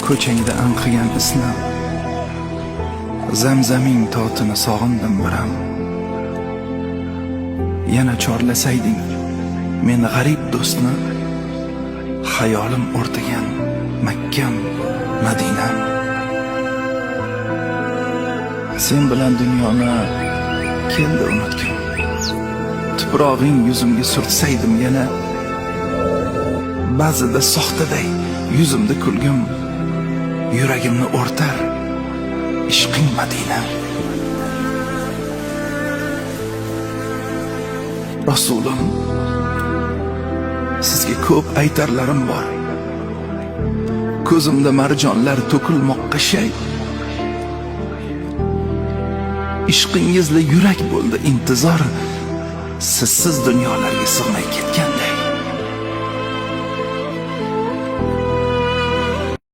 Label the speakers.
Speaker 1: ko'changda anqigan islam, zamzaming totini sog'indim biram. Yana chorlasayding men g'arib do'stni, xayolim o'rtagan Makkam, Madinam. Sen bilan dunyoni keldi unutgim, tuprog'ing yuzimga surtsaydim yana. Ba'zida soxtaday yuzimda kulgim, yuragimni o'rtar ishqing Madina. Rasulim, sizga ko'p aytarlarim bor. Ko'zimda marjonlar to'kilmoqqa shay. Ishqingizla yurak bo'ldi intizor, sizsiz dunyolarga sig'may ketgan.